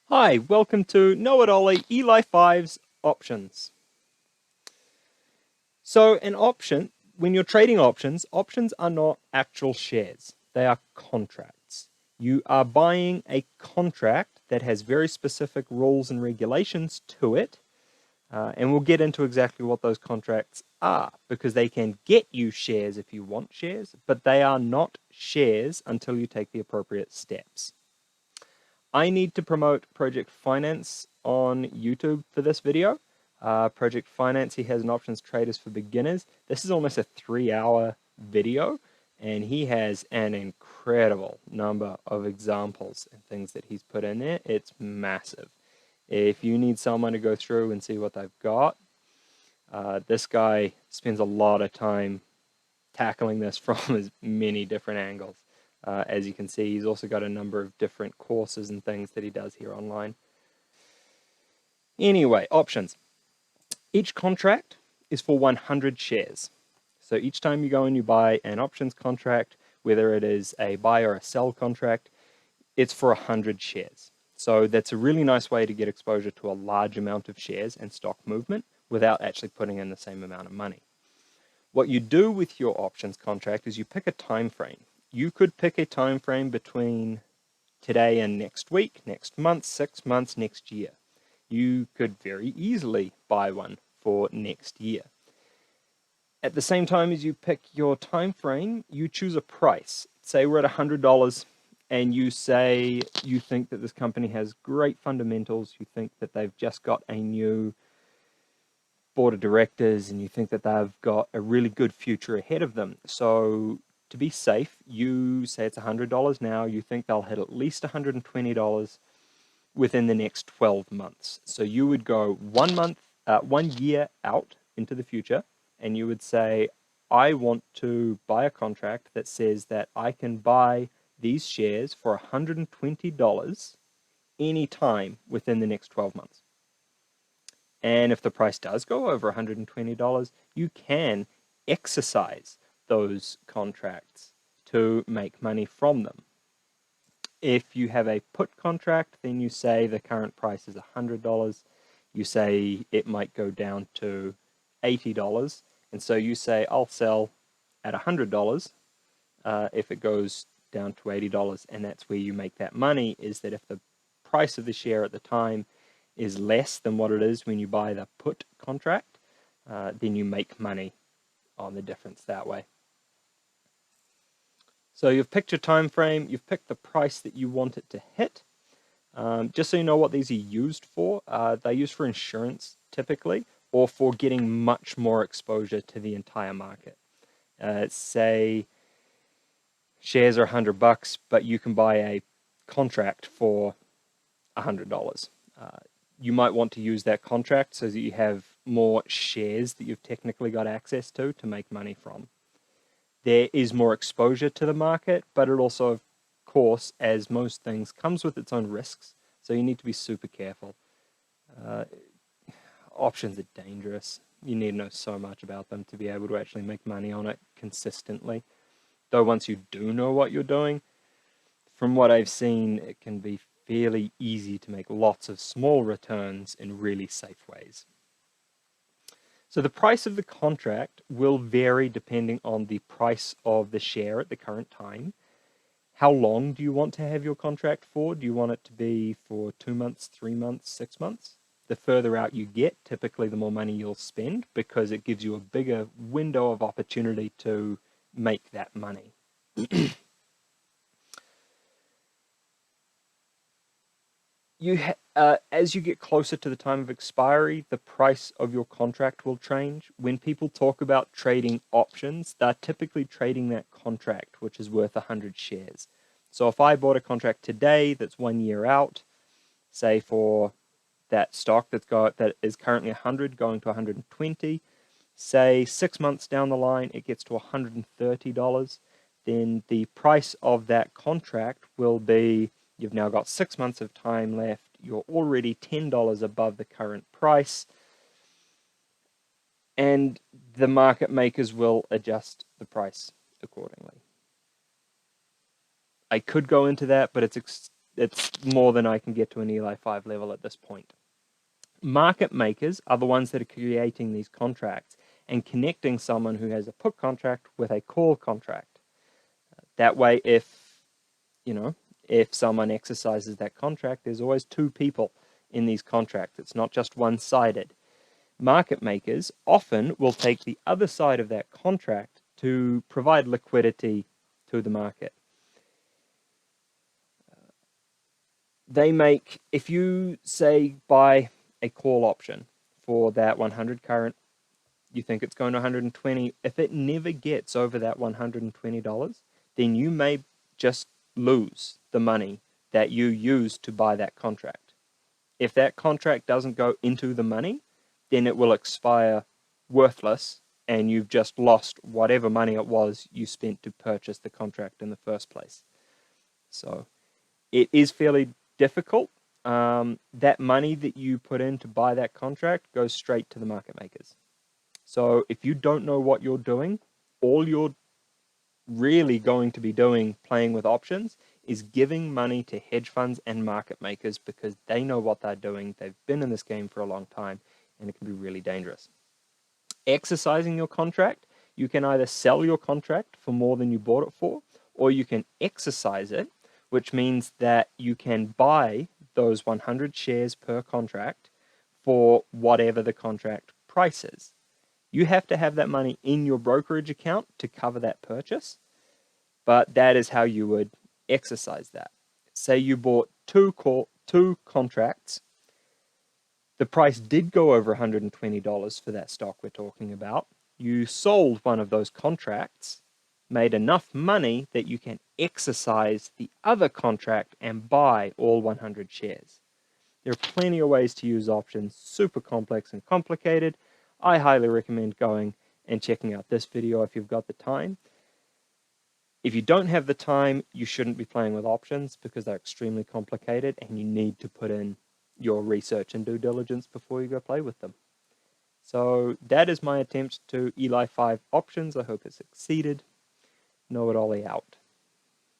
Hi, welcome to Know It Olly ELI5's options. So an option, when you're trading options, options are not actual shares. They are contracts. You are buying a contract that has very specific rules and regulations to it. And we'll get into exactly what those contracts are, because they can get you shares if you want shares, but they are not shares until you take the appropriate steps. I need to promote Project Finance on YouTube for this video. Project Finance, he has an options traders for beginners. This is almost a 3-hour video, and he has an incredible number of examples and things that he's put in there. It's massive. If you need someone to go through and see what they've got, this guy spends a lot of time tackling this from as many different angles. As you can see, he's also got a number of different courses and things that he does here online. Anyway, options. Each contract is for 100 shares. So each time you go and you buy an options contract, whether it is a buy or a sell contract, it's for 100 shares. So that's a really nice way to get exposure to a large amount of shares and stock movement without actually putting in the same amount of money. What you do with your options contract is you pick a time frame. You could pick a time frame between today and next week, next month, 6 months, next year. You could very easily buy one for next year. At the same time as you pick your time frame, you choose a price. Say we're at $100 and you say you think that this company has great fundamentals, you think that they've just got a new board of directors, and you think that they've got a really good future ahead of them. So to be safe, you say it's $100 now, you think they'll hit at least $120 within the next 12 months. So you would go 1 year out into the future, and you would say, I want to buy a contract that says that I can buy these shares for $120 anytime within the next 12 months. And if the price does go over $120, you can exercise those contracts to make money from them. If you have a put contract, then you say the current price is $100. You say it might go down to $80. And so you say, I'll sell at $100 if it goes down to $80. And that's where you make that money, is that if the price of the share at the time is less than what it is when you buy the put contract, then you make money on the difference that way. So you've picked your time frame, you've picked the price that you want it to hit. Just so you know what these are used for, they're used for insurance typically, or for getting much more exposure to the entire market. Say shares are $100, but you can buy a contract for $100. You might want to use that contract so that you have more shares that you've technically got access to make money from. There is more exposure to the market, but it also, of course, as most things, comes with its own risks. So you need to be super careful. Options are dangerous. You need to know so much about them to be able to actually make money on it consistently. Though once you do know what you're doing, from what I've seen, it can be fairly easy to make lots of small returns in really safe ways. So the price of the contract will vary depending on the price of the share at the current time. How long do you want to have your contract for? Do you want it to be for 2 months, 3 months, 6 months? The further out you get, typically the more money you'll spend, because it gives you a bigger window of opportunity to make that money. As you get closer to the time of expiry, the price of your contract will change. When people talk about trading options, they're typically trading that contract, which is worth 100 shares. So if I bought a contract today that's 1 year out, say for that stock that is currently 100 going to 120, say 6 months down the line it gets to $130, then the price of that contract will be, you've now got 6 months of time left, you're already $10 above the current price, and the market makers will adjust the price accordingly. I could go into that, but it's it's more than I can get to an ELI5 level at this point. Market makers are the ones that are creating these contracts and connecting someone who has a put contract with a call contract. That way, if someone exercises that contract, there's always two people in these contracts. It's not just one-sided. Market makers often will take the other side of that contract to provide liquidity to the market. If you say buy a call option for that 100 current, you think it's going to 120. If it never gets over that $120, then you may just lose the money that you used to buy that contract. If that contract doesn't go into the money, then it will expire worthless, and you've just lost whatever money it was you spent to purchase the contract in the first place. So it is fairly difficult. That money that you put in to buy that contract goes straight to the market makers. So if you don't know what you're doing, all you're really going to be doing playing with options is giving money to hedge funds and market makers, because they know what they're doing. They've been in this game for a long time, and it can be really dangerous. Exercising your contract, you can either sell your contract for more than you bought it for, or you can exercise it, which means that you can buy those 100 shares per contract for whatever the contract price is. You have to have that money in your brokerage account to cover that purchase, but that is how you would exercise that. Say you bought two contracts. The price did go over $120 for that stock we're talking about. You sold one of those contracts, made enough money that you can exercise the other contract and buy all 100 shares. There are plenty of ways to use options, super complex and complicated. I highly recommend going and checking out this video if you've got the time. If you don't have the time, you shouldn't be playing with options because they're extremely complicated, and you need to put in your research and due diligence before you go play with them. So that is my attempt to ELI5 options. I hope it succeeded. Know it, Olly out.